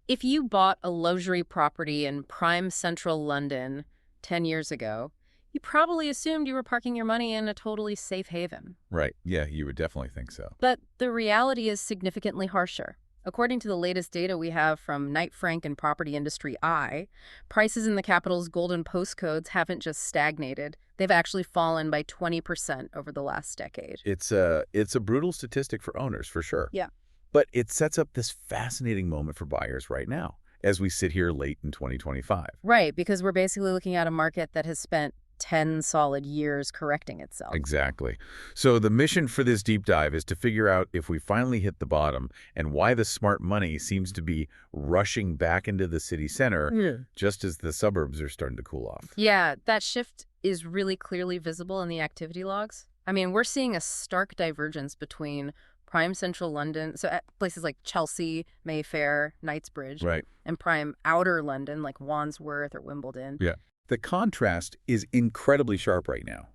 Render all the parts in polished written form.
If you bought a luxury property in prime central London 10 years ago, you probably assumed you were parking your money in a totally safe haven. Right. Yeah, you would definitely think so. But the reality is significantly harsher. According to the latest data we have from Knight Frank and Property Industry Eye, prices in the capital's golden postcodes haven't just stagnated. They've actually fallen by 20% over the last decade. It's a brutal statistic for owners, for sure. Yeah. But it sets up this fascinating moment for buyers right now, as we sit here late in 2025. Right, because we're basically looking at a market that has spent 10 solid years correcting itself. Exactly. So the mission for this deep dive is to figure out if we finally hit the bottom and why the smart money seems to be rushing back into the city center just as the suburbs are starting to cool off. Yeah, that shift is really clearly visible in the activity logs. I mean, we're seeing a stark divergence between prime central London, so at places like Chelsea, Mayfair, Knightsbridge, Right. and prime outer London like Wandsworth or Wimbledon. Yeah. The contrast is incredibly sharp right now.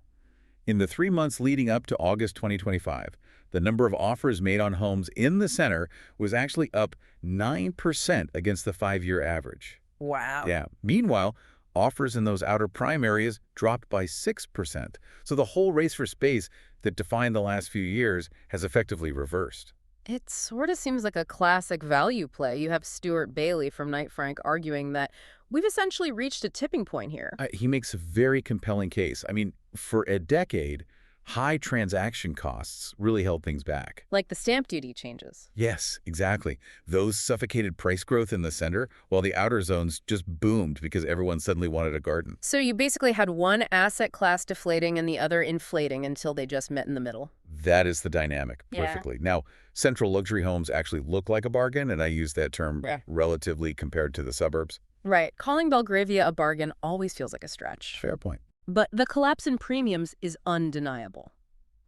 In the 3 months leading up to August 2025, the number of offers made on homes in the center was actually up 9% against the 5-year average. Wow. Yeah. Meanwhile, offers in those outer prime areas dropped by 6%. So the whole race for space that defined the last few years has effectively reversed. It sort of seems like a classic value play. You have Stuart Bailey from Knight Frank arguing that we've essentially reached a tipping point here. He makes a very compelling case. I mean, for a decade, high transaction costs really held things back. Like the stamp duty changes. Yes, exactly. Those suffocated price growth in the center, while the outer zones just boomed because everyone suddenly wanted a garden. So you basically had one asset class deflating and the other inflating until they just met in the middle. That is the dynamic Yeah. perfectly. Now, central luxury homes actually look like a bargain, and I use that term Yeah. relatively compared to the suburbs. Right. Calling Belgravia a bargain always feels like a stretch. Fair point. But the collapse in premiums is undeniable.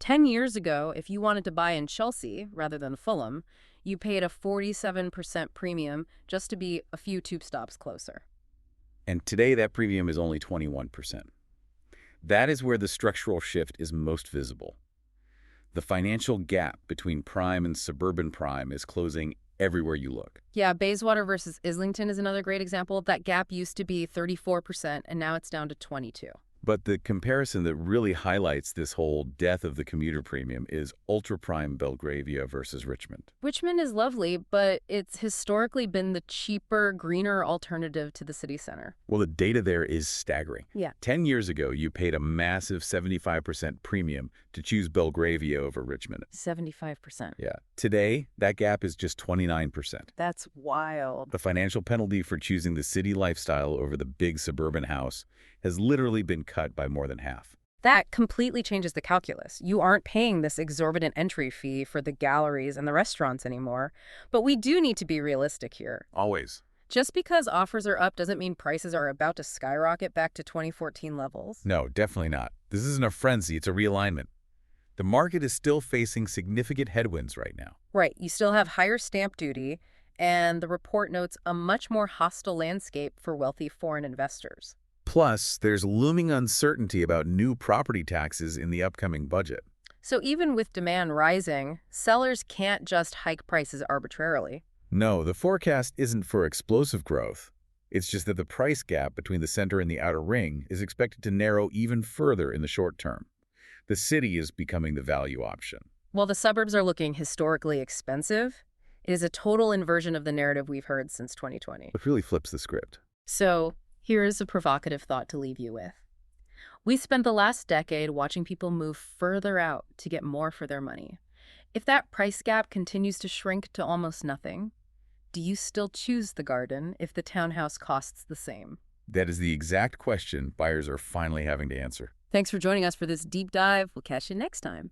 10 years ago, if you wanted to buy in Chelsea rather than Fulham, you paid a 47% premium just to be a few tube stops closer. And today, that premium is only 21%. That is where the structural shift is most visible. The financial gap between prime and suburban prime is closing everywhere you look. Yeah, Bayswater versus Islington is another great example. That gap used to be 34%, and now it's down to 22%. But the comparison that really highlights this whole death of the commuter premium is ultra-prime Belgravia versus Richmond. Richmond is lovely, but it's historically been the cheaper, greener alternative to the city center. Well, the data there is staggering. Yeah. 10 years ago, you paid a massive 75% premium to choose Belgravia over Richmond. 75%. Yeah. Today, that gap is just 29%. That's wild. The financial penalty for choosing the city lifestyle over the big suburban house has literally been cut by more than half. That completely changes the calculus. You aren't paying this exorbitant entry fee for the galleries and the restaurants anymore. But we do need to be realistic here. Always. Just because offers are up doesn't mean prices are about to skyrocket back to 2014 levels. No, definitely not. This isn't a frenzy, it's a realignment. The market is still facing significant headwinds right now. Right. You still have higher stamp duty, and the report notes a much more hostile landscape for wealthy foreign investors. Plus, there's looming uncertainty about new property taxes in the upcoming budget. So even with demand rising, sellers can't just hike prices arbitrarily. No, the forecast isn't for explosive growth. It's just that the price gap between the center and the outer ring is expected to narrow even further in the short term. The city is becoming the value option. While the suburbs are looking historically expensive, it is a total inversion of the narrative we've heard since 2020. It really flips the script. So here is a provocative thought to leave you with. We spent the last decade watching people move further out to get more for their money. If that price gap continues to shrink to almost nothing, do you still choose the garden if the townhouse costs the same? That is the exact question buyers are finally having to answer. Thanks for joining us for this deep dive. We'll catch you next time.